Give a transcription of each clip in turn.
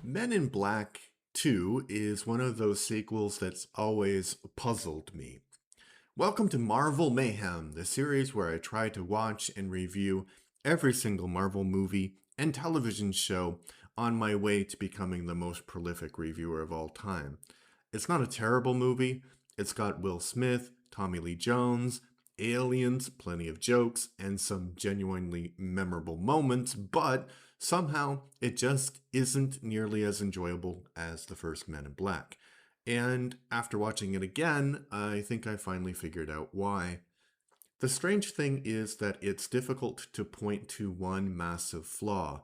Men in Black 2 is one of those sequels that's always puzzled me. Welcome to Marvel Mayhem, the series where I try to watch and review every single Marvel movie and television show on my way to becoming the most prolific reviewer of all time. It's not a terrible movie. It's got Will Smith, Tommy Lee Jones, aliens, plenty of jokes, and some genuinely memorable moments, but somehow it just isn't nearly as enjoyable as the first Men in Black. And after watching it again, I think I finally figured out why. The strange thing is that it's difficult to point to one massive flaw.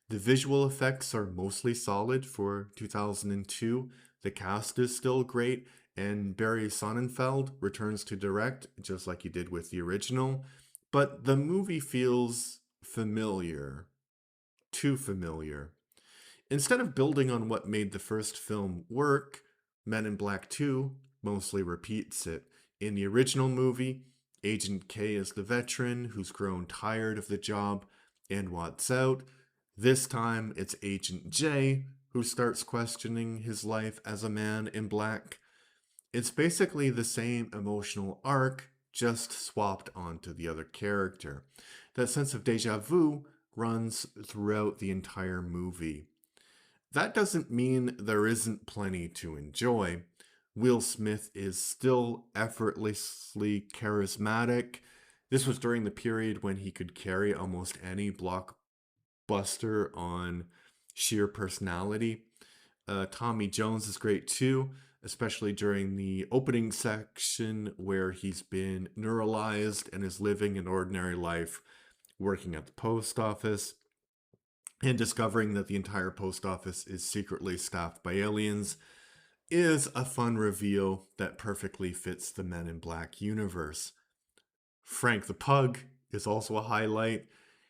The visual effects are mostly solid for 2002, the cast is still great, and Barry Sonnenfeld returns to direct, just like he did with the original, but the movie feels familiar. Too familiar. Instead of building on what made the first film work, Men in Black 2 mostly repeats it. In the original movie, Agent K is the veteran who's grown tired of the job and wants out. This time, it's Agent J who starts questioning his life as a man in black. It's basically the same emotional arc, just swapped onto the other character. That sense of deja vu runs throughout the entire movie. That doesn't mean there isn't plenty to enjoy. Will Smith is still effortlessly charismatic. This was during the period when he could carry almost any blockbuster on sheer personality. Tommy Jones is great too, especially during the opening section where he's been neuralized and is living an ordinary life working at the post office and discovering that the entire post office is secretly staffed by aliens is a fun reveal that perfectly fits the Men in Black universe. Frank the Pug is also a highlight.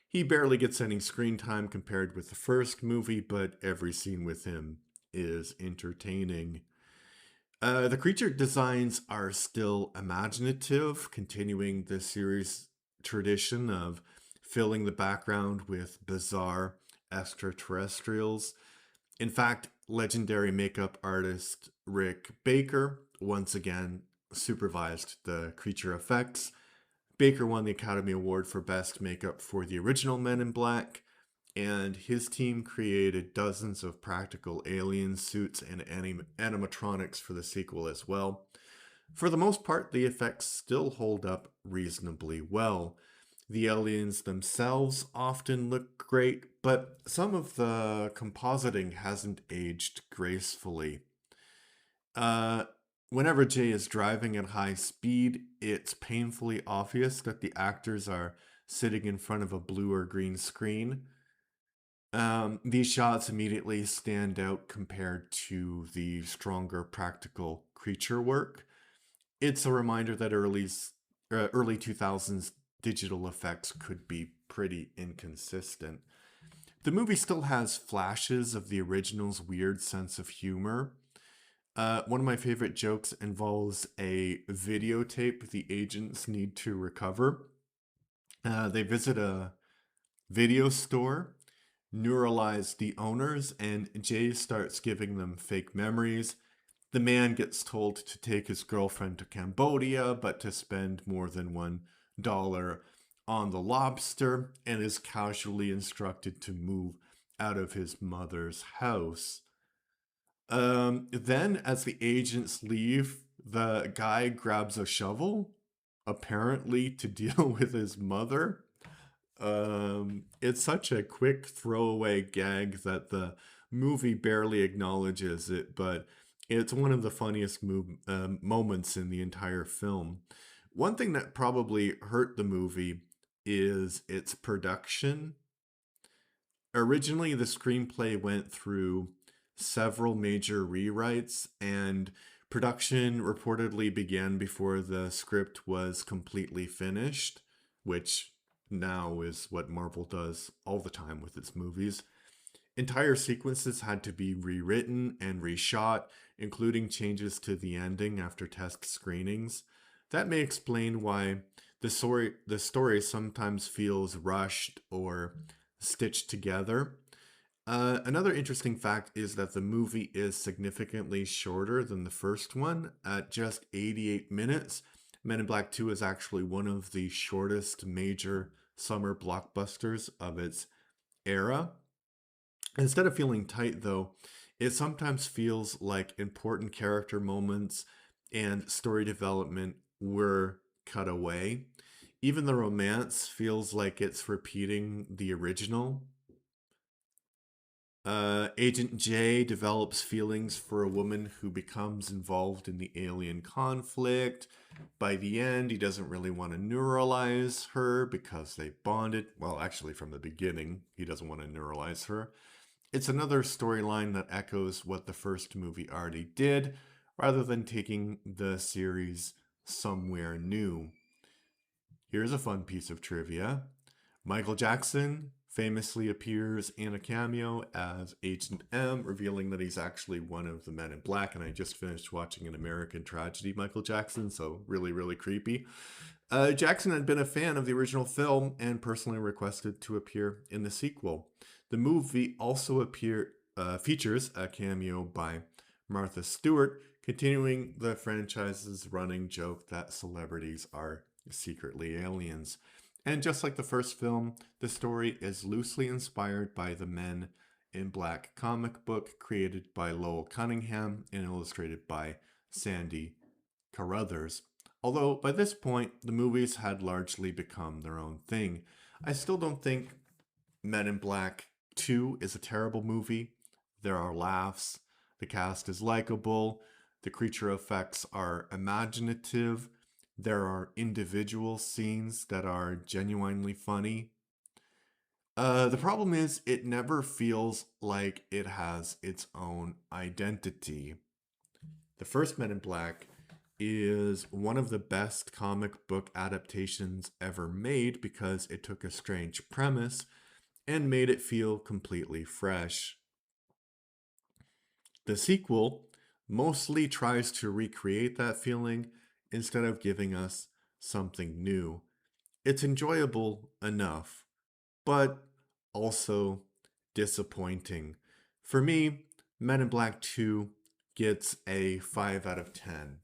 He barely gets any screen time compared with the first movie, but every scene with him is entertaining. The creature designs are still imaginative, continuing the series tradition of filling the background with bizarre extraterrestrials. In fact, legendary makeup artist Rick Baker once again supervised the creature effects. Baker won the Academy Award for Best Makeup for the original Men in Black, and his team created dozens of practical alien suits and animatronics for the sequel as well. For the most part, the effects still hold up reasonably well. The aliens themselves often look great, but some of the compositing hasn't aged gracefully. Uh, Whenever Jay is driving at high speed, it's painfully obvious that the actors are sitting in front of a blue or green screen. These shots immediately stand out compared to the stronger practical creature work. It's a reminder that early 2000s digital effects could be pretty inconsistent. The movie still has flashes of the original's weird sense of humor. One of my favorite jokes involves a videotape the agents need to recover. They visit a video store, neuralize the owners, and Jay starts giving them fake memories. The man gets told to take his girlfriend to Cambodia, but to spend more than $1 on the lobster, and is casually instructed to move out of his mother's house. Then, as the agents leave, the guy grabs a shovel, apparently to deal with his mother. It's such a quick throwaway gag that the movie barely acknowledges it, but it's one of the funniest moments in the entire film. One thing that probably hurt the movie is its production. Originally, the screenplay went through several major rewrites, and production reportedly began before the script was completely finished, which now is what Marvel does all the time with its movies. Entire sequences had to be rewritten and reshot, including changes to the ending after test screenings. That may explain why the story sometimes feels rushed or stitched together. Another interesting fact is that the movie is significantly shorter than the first one at just 88 minutes. Men in Black 2 is actually one of the shortest major summer blockbusters of its era. Instead of feeling tight, though, it sometimes feels like important character moments and story development were cut away. Even the romance feels like it's repeating the original. Agent J develops feelings for a woman who becomes involved in the alien conflict. By the end, he doesn't really want to neuralize her because they bonded. Well, actually, from the beginning, he doesn't want to neuralize her. It's another storyline that echoes what the first movie already did, rather than taking the series somewhere new. Here's a fun piece of trivia. Michael Jackson famously appears in a cameo as Agent M, revealing that he's actually one of the Men in Black. And I just finished watching An American Tragedy, Michael Jackson, so really, really creepy. Jackson had been a fan of the original film and personally requested to appear in the sequel. The movie also features a cameo by Martha Stewart, continuing the franchise's running joke that celebrities are secretly aliens. And just like the first film, the story is loosely inspired by the Men in Black comic book created by Lowell Cunningham and illustrated by Sandy Carruthers. Although by this point, the movies had largely become their own thing. I still don't think Men in Black 2 is a terrible movie. There are laughs, the cast is likable, the creature effects are imaginative, there are individual scenes that are genuinely funny. The problem is, it never feels like it has its own identity. The first Men in Black is one of the best comic book adaptations ever made because it took a strange premise and made it feel completely fresh. The sequel mostly tries to recreate that feeling instead of giving us something new. It's enjoyable enough, but also disappointing. For me, Men in Black 2 gets a 5 out of 10.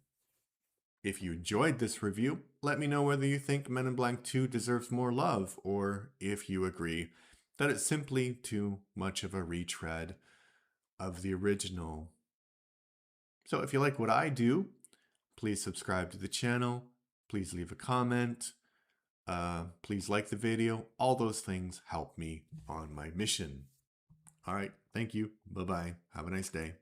If you enjoyed this review, let me know whether you think Men in Black 2 deserves more love, or if you agree that it's simply too much of a retread of the original. So if you like what I do, please subscribe to the channel, please leave a comment, please like the video. All those things help me on my mission. All right, thank you. Bye-bye. Have a nice day.